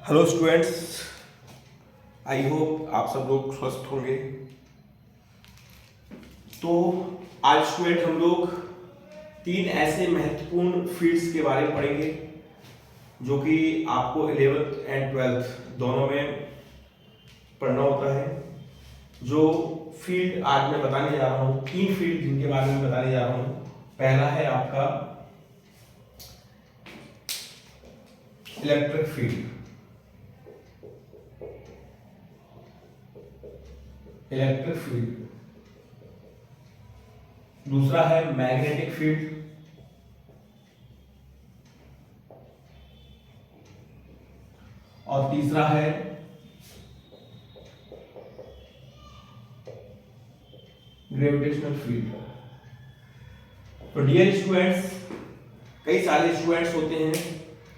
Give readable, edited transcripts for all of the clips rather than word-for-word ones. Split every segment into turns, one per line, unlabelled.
Hello students, I hope आप सब लोग स्वस्थ होंगे। तो आज स्टूडेंट हम लोग तीन ऐसे महत्वपूर्ण फील्ड्स के बारे में पढ़ेंगे जो कि आपको 11th एंड 12th दोनों में पढ़ना होता है। जो फील्ड आज मैं बताने जा रहा हूँ, तीन फील्ड जिनके बारे में बताने जा रहा हूँ। पहला है आपका इलेक्ट्रिक फील्ड, दूसरा है मैग्नेटिक फील्ड, और तीसरा है ग्रेविटेशनल फील्ड। तो डियर स्टूडेंट्स, कई सारे स्टूडेंट्स होते हैं,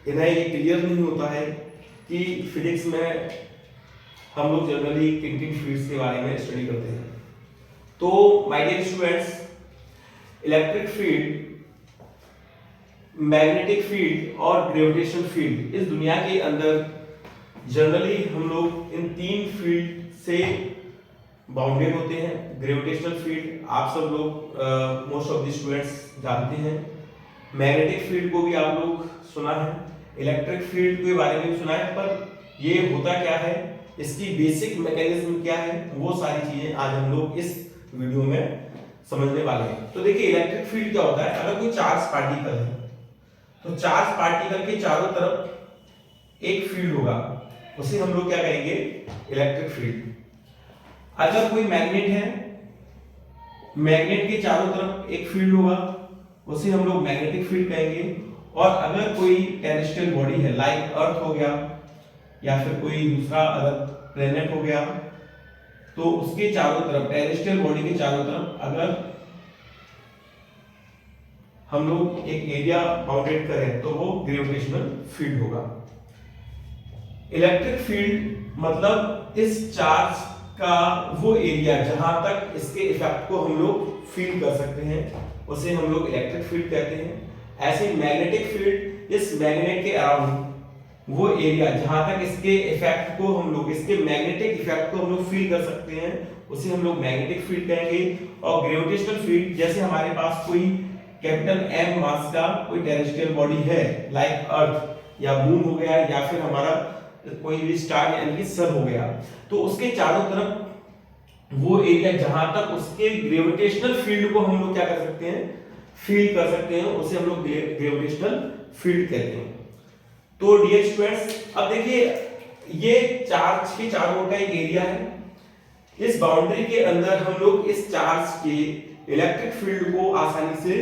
इन्हें ये क्लियर नहीं होता है कि फिजिक्स में हम लोग जनरली किन किन फील्ड्स के बारे में स्टडी करते हैं। तो my dear students, electric field, magnetic field और ग्रेविटेशनल फील्ड, इस दुनिया के अंदर जनरली हम लोग इन तीन फील्ड से बाउंडेड होते हैं। ग्रेविटेशनल फील्ड आप सब लोग मोस्ट ऑफ द स्टूडेंट्स जानते हैं, मैग्नेटिक फील्ड को भी आप लोग सुना है, इलेक्ट्रिक फील्ड के बारे में भी सुना है, पर ये होता क्या है, इसकी बेसिक मैकेनिज्म क्या है, वो सारी चीजें आज हम लोग इस वीडियो में समझने वाले हैं। तो देखिए, इलेक्ट्रिक फील्ड क्या होता है। अगर कोई चार्ज पार्टिकल है तो चार्ज पार्टिकल के चारों तरफ एक फील्ड होगा, उसे हम लोग क्या कहेंगे, इलेक्ट्रिक फील्ड। अगर कोई मैग्नेट है, मैग्नेट के चारों तरफ एक फील्ड होगा, उसे हम लोग मैग्नेटिक फील्ड कहेंगे। और अगर कोई टेरेस्ट्रियल बॉडी है, लाइक अर्थ हो गया या फिर कोई दूसरा अदर प्लेनेट हो गया, तो उसके चारों तरफ, टेरेस्ट्रियल बॉडी के चारों तरफ अगर हम लोग एक एरिया बाउंडेड करें तो वो ग्रेविटेशनल फील्ड होगा। इलेक्ट्रिक फील्ड मतलब इस चार्ज का वो एरिया जहां तक इसके इफेक्ट को हम लोग फील कर सकते हैं, उसे हम लोग इलेक्ट्रिक फील्ड कहते हैं। ऐसे मैग्नेटिक फील्ड, इस मैग्नेट के अराउंड वो एरिया जहां तक इसके इफेक्ट को हम लोग, इसके मैग्नेटिक इफेक्ट को हम लोग फील कर सकते हैं, उसे हम लोग मैग्नेटिक फील्ड कहेंगे। और ग्रेविटेशनल फील्ड, जैसे हमारे पास कोई कैपिटल M मास का कोई टेरेस्ट्रियल बॉडी है, लाइक अर्थ या मून हो गया, या फिर हमारा कोई भी स्टार यानी कि सन हो गया, तो उसके चारों तरफ वो एरिया जहां तक उसके ग्रेविटेशनल फील्ड को हम लोग क्या कर सकते हैं, फील कर सकते हैं, उसे हम लोग ग्रेविटेशनल फील्ड कहते हैं। तो डियर स्टूडेंट्स, अब देखिए, ये चार्ज के चारों ओर का एक एरिया है। इस बाउंड्री के अंदर हम लोग इस चार्ज के इलेक्ट्रिक फील्ड को आसानी से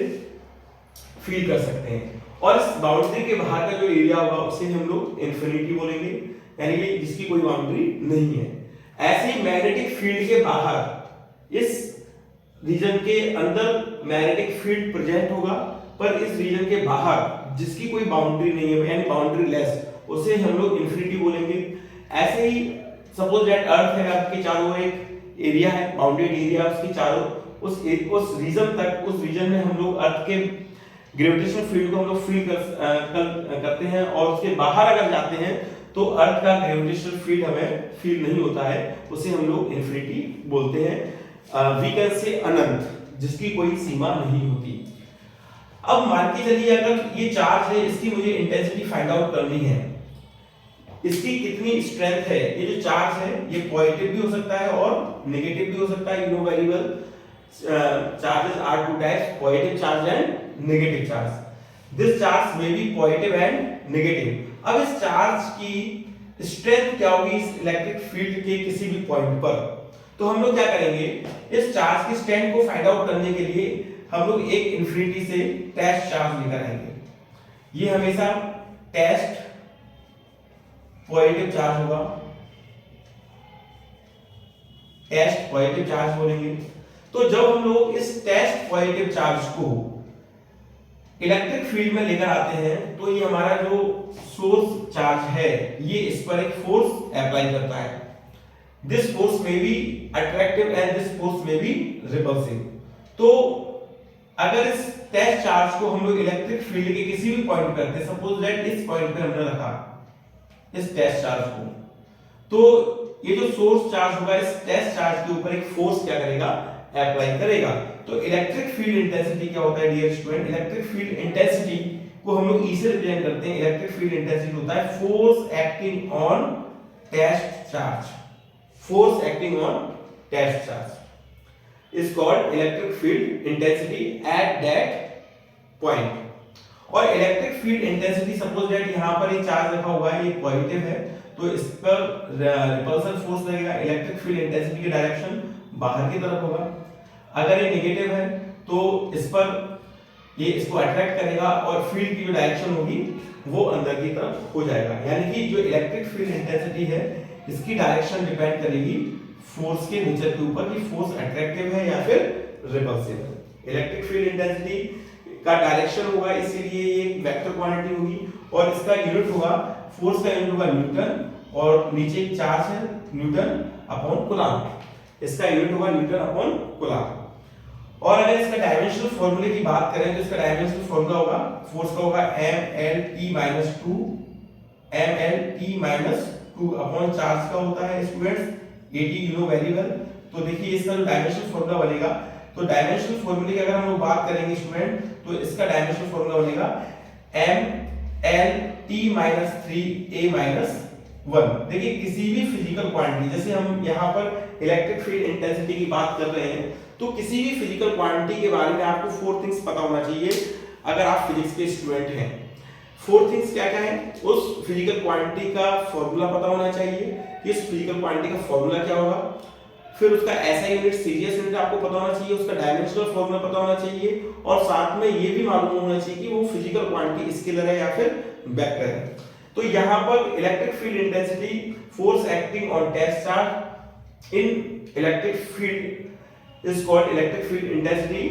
फील कर सकते हैं। और इस बाउंड्री के बाहर का जो एरिया होगा उसे हम लोग इंफिनिटी बोलेंगे, यानी कि जिसकी कोई बाउंड्री नहीं है। ऐसे ही मैग्नेटिक फील्ड के बाहर, इस रीजन के अंदर मैग्नेटिक फील्ड प्रेजेंट होगा, पर इस रीजन के बाहर जिसकी कोई बाउंड्री नहीं है, यानी बाउंड्री लेस, उसे हम लोग इंफिनिटी बोलेंगे। ऐसे ही सपोज दैट अर्थ है, अर्थ के चारों ओर एक एरिया है, बाउंडेड एरिया, उसके चारों उस रीजन तक, उस रीजन में हम लोग अर्थ के ग्रेविटेशनल फील्ड को हम लोग फील करते हैं, और उसके बाहर अगर जाते हैं तो अर्थ का ग्रेविटेशनल फील्ड हमें फील नहीं होता है, उसे हम लोग इंफिनिटी बोलते हैं। वी कैन से अनंत, जिसकी कोई सीमा नहीं होती। अब मान के चलिए, अगर ये चार्ज है, इसकी मुझे इंटेंसिटी फाइंड आउट करनी है, इसकी कितनी स्ट्रेंथ है। ये जो चार्ज है ये पॉजिटिव भी हो सकता है और नेगेटिव भी हो सकता है। You know very well, charges are two types, positive charge and negative charge. This charge may be positive and negative. अब इस चार्ज की स्ट्रेंथ क्या होगी इस इलेक्ट्रिक फील्ड के किसी भी पॉइंट पर, तो हम लोग क्या करेंगे, इस चार्ज की स्ट्रेंथ को फाइंड आउट करने के लिए हम लोग एक इंफिनिटी से टेस्ट चार्ज लेकर आएंगे। ये हमेशा टेस्ट पॉजिटिव चार्ज होगा, टेस्ट पॉजिटिव चार्ज बोलेंगे। तो जब हम लोग इस टेस्ट पॉजिटिव चार्ज को इलेक्ट्रिक फील्ड में लेकर आते हैं, तो ये हमारा जो सोर्स चार्ज है, ये इस पर एक फोर्स अप्लाई करता है। दिस फोर्स में be attractive and this force में बी रिपल्सिव। तो अगर इस टेस्ट चार्ज को हम लोग इलेक्ट्रिक फील्ड के किसी भी पॉइंट पे रखते हैं, सपोज दैट इस पॉइंट पे हमने रखा, इस टेस्ट चार्ज को, तो ये जो सोर्स चार्ज होगा इस टेस्ट चार्ज के ऊपर एक फोर्स क्या करेगा, अप्लाई करेगा। तो इलेक्ट्रिक फील्ड इंटेंसिटी क्या होता है dear student, electric field intensity को हम लोग ई से रिप्रेजेंट करते हैं। इलेक्ट्रिक फील्ड इंटेंसिटी होता है force acting on test charge, force acting on test charge is called electric field intensity at that point. और electric field intensity suppose that यहां पर एक चार्ज रखा हुआ है, ये पॉजिटिव है, तो इस पर रिपल्सन फोर्स लगेगा, इलेक्ट्रिक फील्ड इंटेंसिटी की डायरेक्शन बाहर की तरफ होगा। अगर ये नेगेटिव है तो इस पर ये इसको अट्रैक्ट करेगा और फील्ड की जो डायरेक्शन होगी वो अंदर की तरफ हो जाएगा। यानी कि जो इलेक्ट्रिक फील्ड इंटेंसिटी है इसकी डायरेक्शन डिपेंड करेगी फोर्स के नेचर के ऊपर कि फोर्स अट्रैक्टिव है या फिर रिपल्सिव है। इलेक्ट्रिक फील्ड इंटेंसिटी का डायरेक्शन होगा, इसीलिए ये एक वेक्टर क्वांटिटी होगी और इसका यूनिट होगा, फोर्स का यूनिट होगा न्यूटन और नीचे एक चार्ज है न्यूटन अपॉन कूलम, इसका यूनिट होगा न्यूटन अपॉन कूलम। और अगर इसका डायमेंशनल फार्मूले की बात करें तो इसका डायमेंशनल फार्मूला होगा फोर्स का होगा mLT-2 mLT-2 अपॉन चार्ज का होता है students 80 you know very well. तो देखिए इसका जो डायमेंशनल फार्मूला बनेगा, तो डायमेंशनल फार्मूले की अगर हम लोग बात करेंगे स्टूडेंट तो इसका डायमेंशनल फार्मूला बनेगा mLT-3A-1। देखिए किसी भी फिजिकल क्वांटिटी, जैसे हम यहाँ पर इलेक्ट्रिक फील्ड इंटेंसिटी की बात कर रहे हैं, तो किसी भी फिजिकल क्वांटिटी के बारे में आपको 4 थिंग्स पता होना चाहिए अगर आप फिजिक्स के स्टूडेंट हैं। 4 थिंग्स क्या क्या है, उस फिजिकल क्वांटिटी का फॉर्मूला पता होना चाहिए कि इस फिजिकल क्वांटिटी का फॉर्मूला क्या होगा, फिर उसका ऐसा यूनिट सीरियस यूनिट आपको पता होना चाहिए, उसका डायमेंशनल फॉर्मूला पता होना चाहिए और साथ में ये भी मालूम होना चाहिए कि वो फिजिकल क्वांटिटी स्केलर है या फिर वेक्टर है। तो यहाँ पर electric field intensity force acting on test charge in electric field is called electric field intensity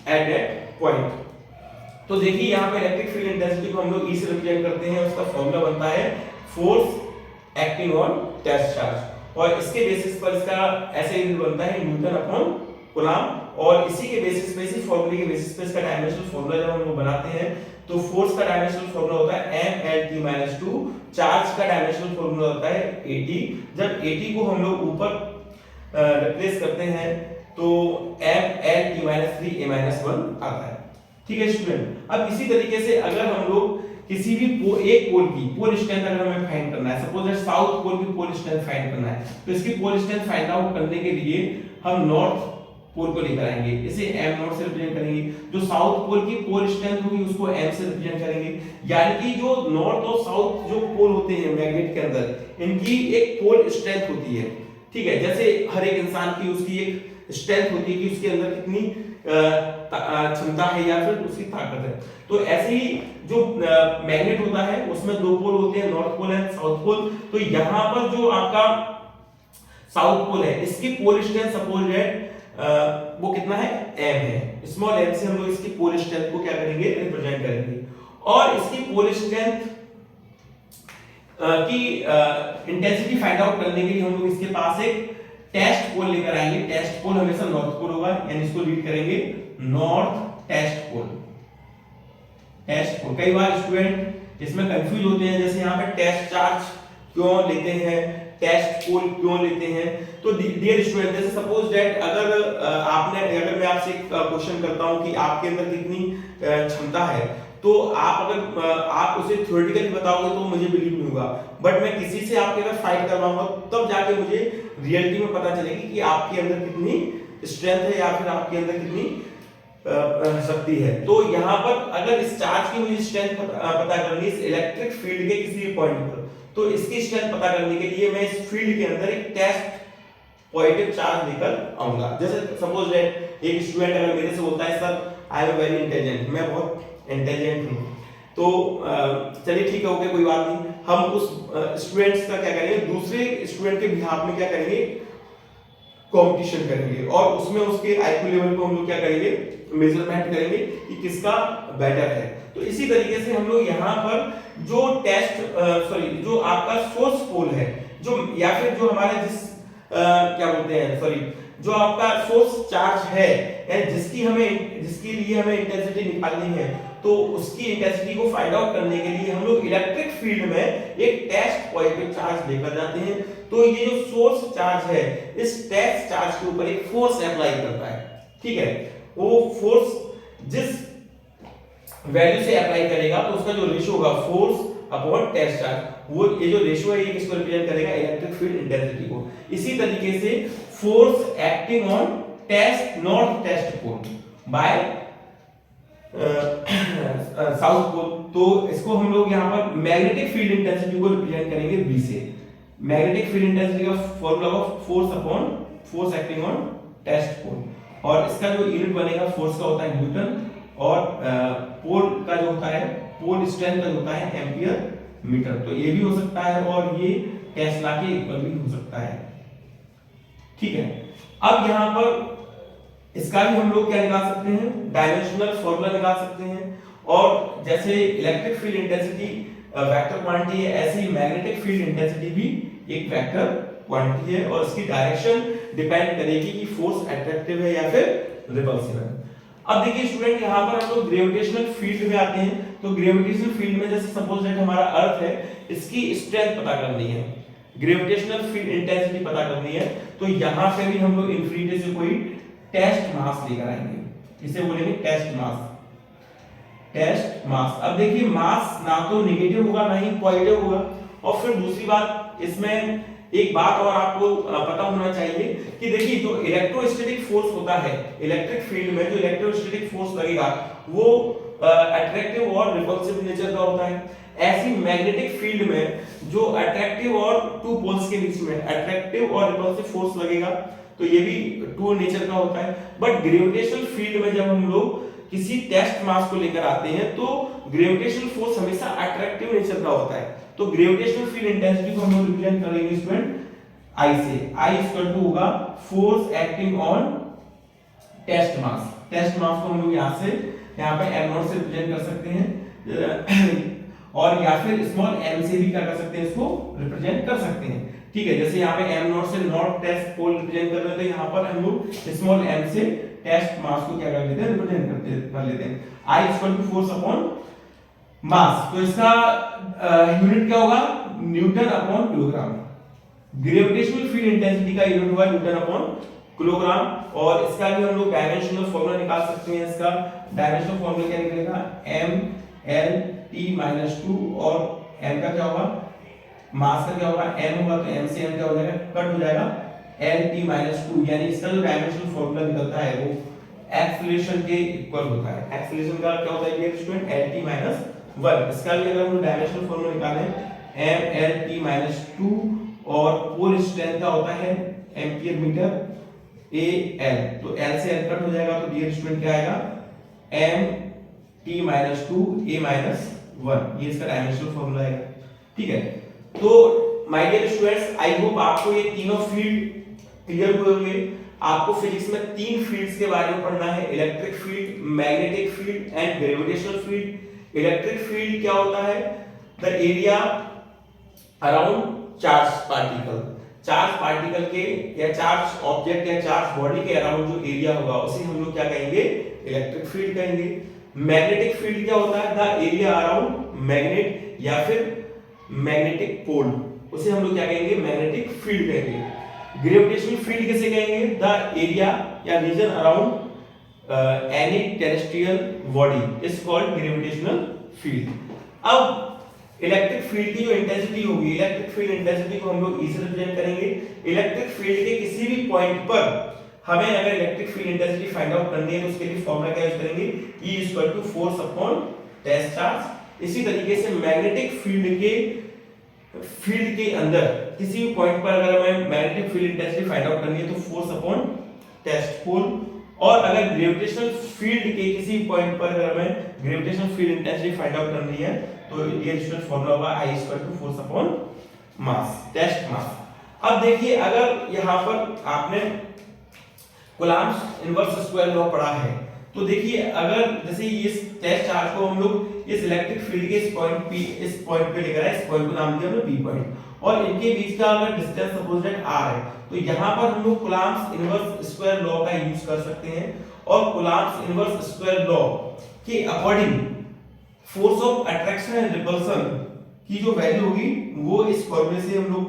at that point. तो देखिए यहाँ पे इलेक्ट्रिक फील्ड इंटेंसिटी को हम लोग ई से रिप्रेजेंट करते हैं, उसका फॉर्मूला बनता है force acting on test charge और इसके बेसिस पर इसका ऐसे यूनिट बनता है न्यूटन अपॉन कूलम और इसी के बेसिस पे, इसी फॉर्मूले के बेसिस पे इसका डायमेंशनल फॉर्मूला जब हम लोग बनाते हैं तो फोर्स का डायमेंशनल फॉर्मूला होता है mLT-2, चार्ज का डायमेंशनल फॉर्मूला होता है 80। जब 80 को हम लोग ऊपर रिप्लेस करते हैं तो mLT-3A-1 आता है। ठीक है स्टूडेंट। अब इसी तरीके से अगर हम लोग किसी भी एक पोल की पोल स्ट्रेंथ अगर हमें फाइंड करना है, सपोज साउथ पोल की पोल स्ट्रेंथ फाइंड करना है, तो इसकी पोल स्ट्रेंथ फाइंड आउट करने के लिए हम नॉर्थ पोल को लेकर आएंगे, इसे m नॉट से रिप्रेजेंट करेंगे। जो साउथ पोल की पोल स्ट्रेंथ होगी उसको m से रिप्रेजेंट करेंगे। यानी कि जो नॉर्थ और साउथ जो पोल होते हैं मैग्नेट के अंदर, इनकी एक पोल स्ट्रेंथ होती है। ठीक है, जैसे हर एक इंसान की उसकी एक स्ट्रेंथ होती है कि उसके अंदर कितनी क्षमता है या फिर उसकी ताकत है। तो ऐसे ही जो मैग्नेट होता है उसमें 2 पोल होते हैं, north pole and south pole. तो यहाँ पर जो आपका साउथ पोल है इसकी पोल स्ट्रेंथ सपोज दैट वो कितना है m है, स्मॉल m से हम लोग इसकी पोल स्ट्रेंथ को क्या करेंगे, रिप्रेजेंट करेंगे। और इसकी पोल स्ट्रेंथ की इंटेंसिटी फाइंड आउट करने के लिए हम लोग इसके पास एक टेस्ट पोल लेकर आएंगे। टेस्ट पोल हमेशा नॉर्थ पोल होगा, यानी इसको रीड करेंगे नॉर्थ टेस्ट पोल। टेस्ट पोल, कई बार स्टूडेंट इसमें कंफ्यूज होते हैं, जैसे यहाँ पे टेस्ट चार्ज क्यों लेते हैं, टेस्ट पोल क्यों लेते हैं। तो डियर स्टूडेंट, जैसे सपोज दैट अगर मैं आपसे एक क्वेश्चन करता हूं कि आपके अंदर कितनी क्षमता है, तो आप उसे थ्योरेटिकली बताओगे तो मुझे बिलीव नहीं होगा, बट मैं किसी से आपके अगर फाइट करवाऊंगा तब जाके मुझे रियलिटी में पता चलेगी कि आपके अंदर कितनी स्ट्रेंथ है या फिर आपके अंदर कितनी शक्ति है। तो यहाँ पर अगर इस चार्ज की मुझे स्ट्रेंथ पता करनी है इस इलेक्ट्रिक फील्ड के किसी भी पॉइंट पर, तो इसकी स्ट्रेंथ पता करने के लिए मैं इस फील्ड के अंदर एक टेस्ट पॉजिटिव चार्ज लेकर आऊंगा। जैसे सपोज दैट एक स्टूडेंट अगर मेरे से बोलता है sir I am very intelligent, मैं बहुत इंटेलिजेंट हूं, तो चलिए ठीक है, ओके, कोई बात नहीं, हम उस स्टूडेंट्स का क्या करेंगे, दूसरे स्टूडेंट के बिहाफ में क्या करेंगे, कंपटीशन करेंगे और उसमें उसके आईक्यू लेवल को हम लोग क्या करेंगे, मेजरमेंट करेंगे कि किसका बेटर है। तो इसी तरीके से हम लोग यहाँ पर जो जो आपका सोर्स पोल है, जो या फिर जो हमारे जिस क्या बोलते हैं, जो आपका सोर्स चार्ज है, या जिसके लिए हमें इंटेंसिटी निकालनी है, तो उसकी इंटेंसिटी को फाइंड आउट करने के लिए हम लोग इलेक्ट्रिक फील्ड में एक टेस्ट पॉजिटिव चार्ज लेकर जाते हैं। तो ये जो सोर्स चार्ज है, इस टेस्ट चार्ज के ऊपर एक फोर्स अप्लाई करता है, ठीक है। वो फोर्स जिस वैल्यू से अप्लाई करेगा तो उसका जो रेशियो होगा फोर्स अपॉन टेस्ट चार्ज, वो ये जो रेशियो है ये किसको रिप्रेजेंट करेगा, इलेक्ट्रिक फील्ड इंटेंसिटी को। इसी तरीके से force acting on test north test pole by south pole, तो इसको हम लोग यहाँ पर मैग्नेटिक फील्ड इंटेंसिटी को रिप्रेजेंट करेंगे बी से। मैग्नेटिक फील्ड इंटेंसिटी का फॉर्मूला होगा force upon force acting on test pole, और इसका जो यूनिट बनेगा फोर्स का होता है न्यूटन, और पोल का जो होता है, पोल स्ट्रेंथ का जो होता है एम्पियर मीटर। तो ये भी हो सकता है और ये टेस्ला के इक्वल भी हो सकता है, ठीक है। अब यहाँ पर इसका भी हम लोग क्या निकाल सकते हैं, डायमेंशनल फॉर्मूला निकाल सकते हैं। और जैसे electric field intensity vector quantity है, ऐसे ही मैग्नेटिक फील्ड इंटेंसिटी भी एक वेक्टर क्वांटिटी है, और इसकी डायरेक्शन डिपेंड करेगी कि फोर्स अट्रैक्टिव है या फिर रिपल्सिव है। अब देखिए स्टूडेंट, यहाँ पर हम लोग ग्रेविटेशनल फील्ड में आते हैं। तो ग्रेविटेशनल फील्ड में जैसे सपोज दैट हमारा अर्थ है, इसकी स्ट्रेंथ पता करनी है, ग्रेविटेशनल फील्ड इंटेंसिटी पता करनी है, तो यहाँ पे भी हम लोग इन्फिनिटी से कोई टेस्ट मास लेकर आएंगे, इसे बोलेंगे टेस्ट मास। टेस्ट मास, अब देखिए मास ना तो नेगेटिव होगा ना ही पॉजिटिव होगा। और फिर दूसरी बात, इसमें एक बात और आपको पता होना चाहिए कि देखिए जो इलेक्ट्रोस्टैटिक फोर्स होता है, इलेक्ट्रिक फील्ड में जो इलेक्ट्रोस्टैटिक फोर्स लगेगा वो अट्रैक्टिव और रिपल्सिव नेचर का होता है। ऐसी मैग्नेटिक फील्ड में जो अट्रैक्टिव और टू पोल्स के बीच में अट्रैक्टिव और रिपल्सिव फोर्स लगेगा, तो ये भी टू नेचर का होता है। बट ग्रेविटेशनल फील्ड में जब हम लोग किसी टेस्ट मास को लेकर आते हैं, तो ग्रेविटेशनल फोर्स हमेशा अट्रैक्टिव नेचर का होता है। तो ग्रेविटेशनल फील्ड इंटेंसिटी को हम लोग रिप्रेजेंट करेंगे स्टूडेंट I से। I इक्वल टू होगा force acting on test mass. Test mass को हम लोग यहाँ पे m0 से रिप्रेजेंट कर सकते हैं, और या फिर स्मॉल m से भी क्या कर सकते हैं, इसको रिप्रेजेंट कर सकते हैं, ठीक है। जैसे यहाँ पे m0 से नॉर्थ टेस्ट पोल रिप्रेजेंट कर रहे थे, यहाँ पर हम लोग स्मॉल m से टेस्ट मास को क्या कर लेते हैं, रिप्रेजेंट कर लेते हैं। I equal to force upon mass, तो इसका यूनिट क्या होगा, newton upon kilogram. Gravitational field intensity का यूनिट होगा न्यूटन अपॉन किलोग्राम, और इसका भी हम लोग डायमेंशनल फॉर्मूला निकाल सकते हैं। इसका डायमेंशनल फॉर्मूला क्या निकलेगा, m/l/t-2, और m का क्या होगा, मास का क्या होगा, m होगा, तो m से m क्या हो जाएगा, कट हो जाएगा, l/t-2, यानी इसका जो डायमेंशनल फॉर्मूला निकलता है वो एक्सीलरेशन के इक्वल होता है। एक्सीलरेशन का क्या होता है स्टूडेंट, lt-1। इसका भी अगर हम डायमेंशनल फॉर्मूला निकालें, mlt-2, और पोल स्ट्रेंथ का होता है एम्पियर मीटर al, तो l से l कट हो जाएगा, तो डियर स्टूडेंट क्या आएगा, mt-2 a-1, ये इसका डायमेंशनल फॉर्मूला है, ठीक है। तो my dear students, I hope आपको ये तीनों फील्ड क्लियर हुए होंगे। आपको फिजिक्स में तीन फील्ड्स के बारे में पढ़ना है, electric field, magnetic field and gravitational field. Electric field क्या होता है, the area around charge particle, charge particle के या चार्ज ऑब्जेक्ट या चार्ज बॉडी के अराउंड जो एरिया होगा उसे हम लोग क्या कहेंगे, इलेक्ट्रिक फील्ड कहेंगे। मैग्नेटिक फील्ड क्या होता है, द एरिया अराउंड मैग्नेट या फिर मैग्नेटिक पोल, उसे हम लोग क्या कहेंगे, मैग्नेटिक फील्ड कहेंगे। ग्रेविटेशनल फील्ड किसे कहेंगे, द एरिया या region around any terrestrial body is called gravitational field. अब इलेक्ट्रिक फील्ड की जो इंटेंसिटी होगी, इलेक्ट्रिक फील्ड इंटेंसिटी को हम लोग इसे रिप्रेजेंट करेंगे। इलेक्ट्रिक फील्ड के किसी भी पॉइंट पर हमें अगर electric field intensity find out करनी है, तो उसके लिए फॉर्मूला क्या यूज करेंगे, E equal to force upon test charge. इसी तरीके से मैग्नेटिक फील्ड के अंदर किसी भी पॉइंट पर अगर हमें magnetic field intensity find out करनी है, तो फोर्स अपॉन टेस्ट पोल। और अगर ग्रेविटेशनल फील्ड के किसी भी पॉइंट पर अगर हमें gravitational field intensity find out करनी है, तो ये स्टूडेंट फॉर्मूला होगा I equal to force upon mass, test mass. अब देखिए, अगर यहाँ पर आपने कूलम्ब्स इनवर्स स्क्वायर लॉ पढ़ा है, तो देखिए अगर जैसे इस टेस्ट चार्ज को हम लोग इस इलेक्ट्रिक फील्ड के इस पॉइंट पे लेकर आए, इस पॉइंट को नाम दिया हमने P पॉइंट, और इनके बीच का अगर डिस्टेंस सपोज दैट r है, तो यहाँ पर हम लोग कूलम्ब्स इनवर्स स्क्वायर लॉ का यूज कर सकते हैं। और कूलम्ब्स इनवर्स स्क्वायर लॉ के according force of attraction and repulsion की जो वैल्यू होगी वो इस फॉर्मूले से हम लोग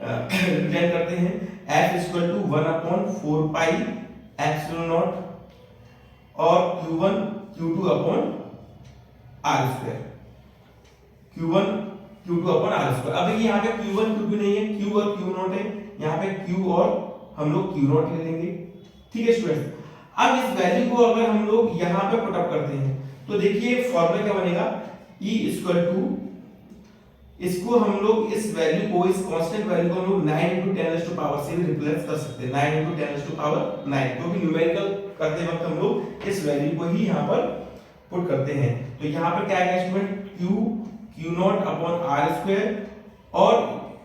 रिप्रेजेंट करते हैं। F equal to 1/4 pi epsilon naught और Q1 Q2 upon R square, Q1 Q2 upon R square. अब देखिए यहाँ पे Q1 Q2 नहीं है, Q और Q नॉट है, यहाँ पे Q और हम लोग Q नॉट ले लेंगे। ठीक है स्टूडेंट, अब इस वैल्यू को अगर हम लोग यहाँ पे पुट अप करते हैं तो देखिए फॉर्मूला क्या बनेगा, E इक्वल टू, इसको हम लोग इस वैल्यू को, इस कांस्टेंट वैल्यू को हम लोग 9 × 10⁻⁴ से भी रिप्लेस कर सकते हैं, 9 × 10⁻⁹, क्योंकि न्यूमेरिकल करते वक्त हम लोग इस वैल्यू को ही यहाँ पर पुट करते हैं। तो यहाँ पर क्या आएगा student, Q0 upon R square और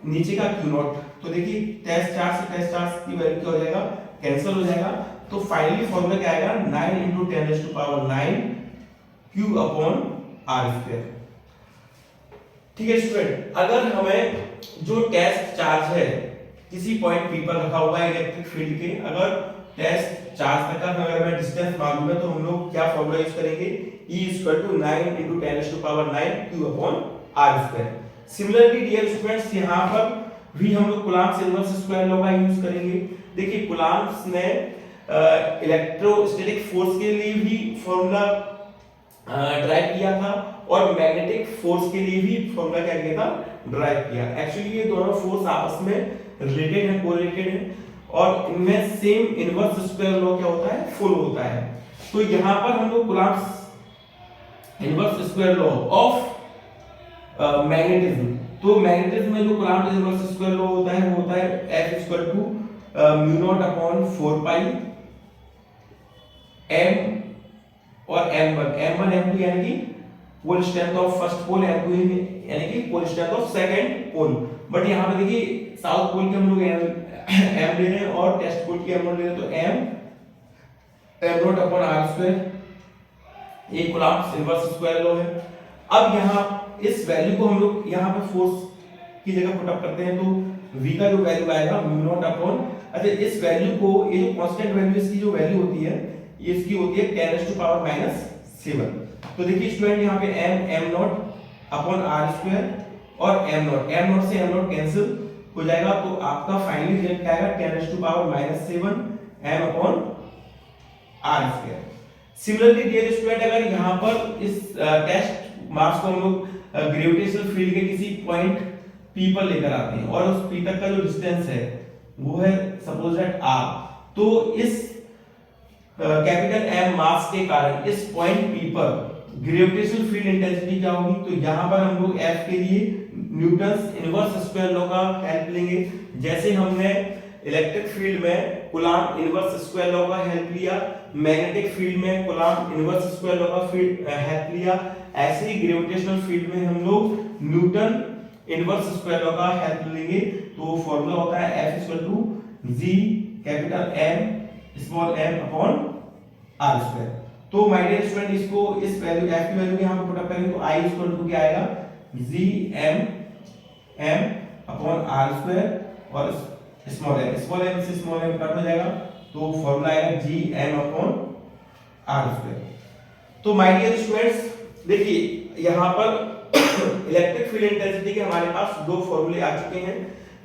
नीचे का Q0। तो देखिए टेस्ट चार्ज से टेस्ट चार्ज की वैल्यू क्या हो जाएगा, कैंसिल हो जाएगा। तो फाइनली फॉर्मूला क्या आएगा, 9 × 10⁹ Q अपॉन R स्क्वायर। ठीक है स्टूडेंट, अगर हमें जो टेस्ट चार्ज है किसी पॉइंट P पर रखा हुआ है इलेक्ट्रिक फील्ड के, अगर टेस्ट चार्ज तक अगर हमें डिस्टेंस मालूम है तो हम लोग क्या फॉर्मूला यूज करेंगे, E equal to 9 × 10⁹ Q upon R square. Similarly dear students, यहाँ पर भी हम लोग कूलम्ब्स इनवर्स स्क्वायर लॉ का यूज करेंगे। देखिए कूलम्ब्स ने इलेक्ट्रोस्टैटिक फोर्स के लिए भी फॉर्मूला ड्राइव किया था और मैग्नेटिक फोर्स के लिए भी फॉर्मूला क्या किया था, ड्राइव किया। एक्चुअली ये दोनों फोर्स आपस में रिलेटेड है, कोरिलेटेड है और इनमें सेम इनवर्स स्क्वायर लॉ क्या होता है, फॉलो होता है। तो यहाँ पर हम लोग coulomb's inverse square law of magnetism, तो मैग्नेटिज्म में जो कूलम्ब्स इनवर्स स्क्वायर लॉ होता है वो होता है F equal to μ0/4 pi m और m1 m2 यानी कि pole strength of first pole, m2 यानी कि pole strength of second pole. But यहाँ पे देखिए साउथ पोल के हम लोग m ले रहे हैं और टेस्ट पोल की m0 ले रहे हैं, तो m0/r², ये कूलम्ब्स इनवर्स स्क्वायर लॉ है। अब यहाँ इस वैल्यू को हम लोग यहाँ पे फोर्स की जगह पुट अप करते हैं तो v का जो वैल्यू आएगा μ0/, अच्छा इस वैल्यू को, ये जो कांस्टेंट वैल्यू इसकी जो वैल्यू होती है ये इसकी होती है 10⁻⁻⁷। तो देखिए स्टूडेंट यहाँ पे m0/r² और m0 से m0 कैंसिल हो जाएगा, तो आपका फाइनली रिजल्ट क्या आएगा, 10⁻⁷ m/r²। सिमिलरली डियर स्टूडेंट, अगर यहाँ पर इस टेस्ट मास को हम लोग ग्रेविटेशनल फील्ड के किसी पॉइंट P पर लेकर आते हैं और उस P तक का जो डिस्टेंस है वो है सपोज दैट r, तो इस कैपिटल M मास के कारण इस पॉइंट P पर ग्रेविटेशनल फील्ड इंटेंसिटी क्या होगी, तो यहाँ पर हम लोग F के लिए न्यूटन्स इनवर्स स्क्वायर लॉ का हेल्प लेंगे। जैसे हमने इलेक्ट्रिक फील्ड में कूलम्ब इनवर्स स्क्वायर लॉ का हेल्प लिया, मैग्नेटिक फील्ड में कूलम्ब इनवर्स स्क्वायर लॉ का हेल्प लिया, ऐसे ही ग्रेविटेशनल फील्ड में हम लोग न्यूटन इनवर्स स्क्वायर लॉ का हेल्प लेंगे। तो फॉर्मूला होता है F equal to G capital M small m upon r square. तो माय डियर स्टूडेंट, इसको इस वैल्यू F की वैल्यू यहां पे पुट अप करेंगे तो I इक्वल टू क्या आएगा, G m upon r square और स्मॉल m से स्मॉल m कट हो जाएगा, तो फॉर्मूला आएगा G m upon r square. तो माय डियर स्टूडेंट्स, देखिए यहां पर इलेक्ट्रिक फील्ड इंटेंसिटी के हमारे पास दो फॉर्मूले आ चुके हैं।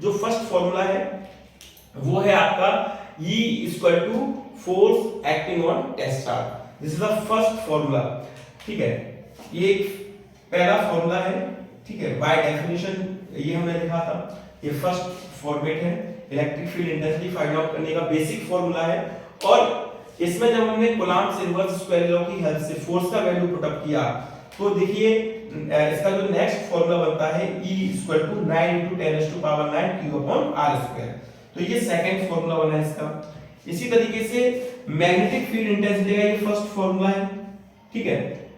जो फर्स्ट फॉर्मूला है वो है आपका E equal to force acting on test charge, this is the first formula. ठीक है, ये पहला फॉर्मूला है। ठीक है, बाय डेफिनेशन ये हमने देखा था, ये फर्स्ट फॉर्मेट है, electric field intensity find out करने का बेसिक फॉर्मूला है। और इसमें जब हमने कूलम्ब्स इनवर्स स्क्वायर लॉ की हेल्प से फोर्स का वैल्यू पुट अप किया तो देखिए इसका जो नेक्स्ट फॉर्मूला बनता है E equal to 9 × 10⁻⁹ Q upon R square. तो ये सेकंड फॉर्मूला बना है इसका। इसी तरीके से मैग्नेटिक फील्ड इंटेंसिटी का ये फर्स्ट फॉर्मूला है। ठीक है,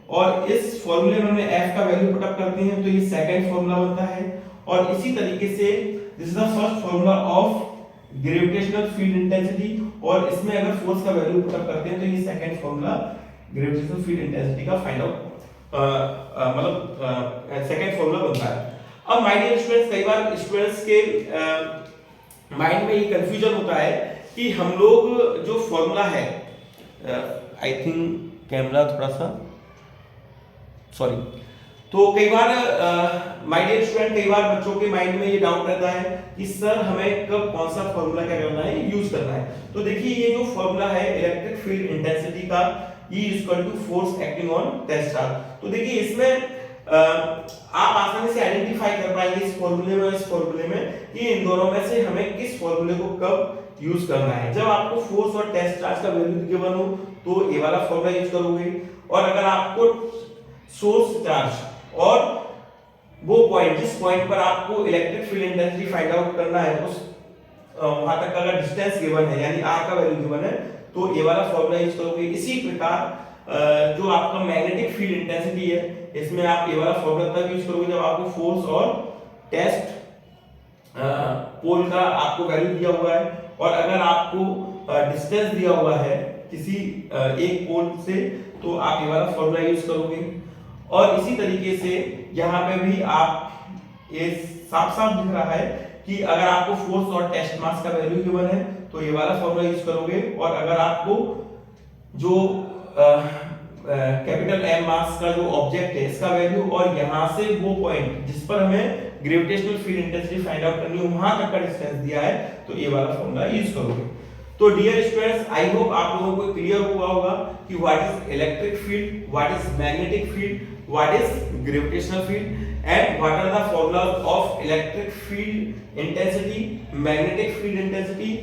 और इस फॉर्मूले में हमने F का वैल्यू पुट अप करते हैं तो ये सेकंड फॉर्मूला बनता है। और इसी तरीके से this is the first formula of gravitational field intensity, और इसमें अगर फोर्स का वैल्यू पुट अप करते हैं तो ये second formula gravitational field intensity का फाइंड आउट मतलब सेकंड फॉर्मूला बनता है। अब माय डियर स्टूडेंट्स, कई बार स्टूडेंट्स के माइंड में ये कंफ्यूजन होता है कि हम लोग जो फॉर्मूला है आई थिंक कैमरा थोड़ा सा सॉरी। तो कई बार माय डियर स्टूडेंट, कई बार बच्चों के माइंड में ये डाउट रहता है कि सर हमें कब कौन सा फॉर्मूला क्या करना है, यूज करना है। तो देखिए ये जो फॉर्मूला है इलेक्ट्रिक फील्ड इंटेंसिटी का, E equal to force acting on test charge. तो देखिए इसमें आप आसानी से आइडेंटिफाई कर पाएंगे इस फॉर्मूले में और इस फॉर्मूले में कि इन दोनों में से हमें किस फॉर्मूले को कब यूज करना है। जब आपको फोर्स और टेस्ट चार्ज का वैल्यू गिवन हो तो ये वाला फॉर्मूला यूज करोगे, और अगर आपको सोर्स चार्ज और वो पॉइंट जिस पॉइंट पर आपको electric field intensity find out करना है उस वहां तक का अगर डिस्टेंस गिवन है यानी r का वैल्यू गिवन है तो ये वाला फॉर्मूला यूज करोगे। इसी प्रकार जो आपका मैग्नेटिक फील्ड इंटेंसिटी है इसमें आप ये वाला फॉर्मूला तब यूज करोगे जब आपको फोर्स और टेस्ट पोल का आपको वैल्यू दिया हुआ है, और अगर आपको डिस्टेंस दिया हुआ है किसी एक पोल से तो आप ये वाला फॉर्मूला यूज करोगे। और इसी तरीके से यहाँ पे भी आप ये साफ साफ दिख रहा है कि अगर आपको फोर्स और टेस्ट मास का वैल्यू गिवन है तो ये वाला फॉर्मूला यूज करोगे, और अगर आपको जो कैपिटल एम मास का जो ऑब्जेक्ट है इसका वैल्यू और यहाँ से वो पॉइंट जिस पर हमें gravitational field intensity find out करनी है वहां तक का डिस्टेंस दिया है तो ये वाला फॉर्मूला यूज करोगे। तो डियर स्टूडेंट्स, आई होप आप लोगों को क्लियर हुआ होगा कि what is electric field, what is magnetic field, what is gravitational field and what are the formulas of electric field intensity, magnetic field intensity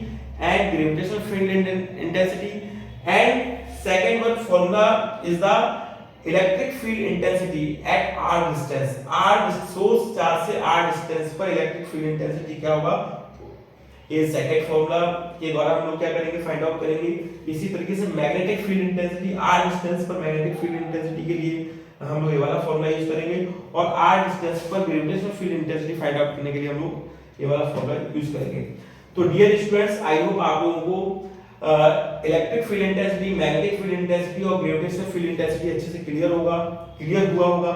and gravitational field intensity. And second one formula is the electric field intensity at r distance। r source charge से r distance पर electric field intensity क्या होगा, ये second formula के द्वारा हम लोग क्या करेंगे, फाइंड आउट करेंगे। इसी तरीके से magnetic field intensity r distance पर मैग्नेटिक फील्ड इंटेंसिटी के लिए हम लोग ये वाला फॉर्मूला यूज करेंगे, और r डिस्टेंस पर gravitational field intensity find out करने के लिए हम लोग ये वाला फॉर्मूला यूज करेंगे। तो डियर स्टूडेंट्स, आई होप आप लोगों को electric field intensity, magnetic field intensity और ग्रेविटेशनल फील्ड इंटेंसिटी अच्छे से क्लियर हुआ होगा।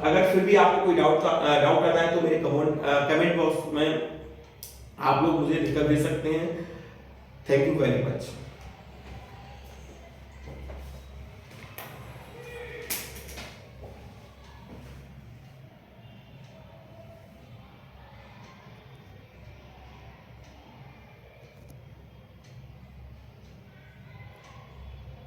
अगर फिर भी आपको कोई डाउट आता है तो मेरे कमेंट बॉक्स में आप लोग मुझे लिखकर दे सकते हैं। Thank you very much.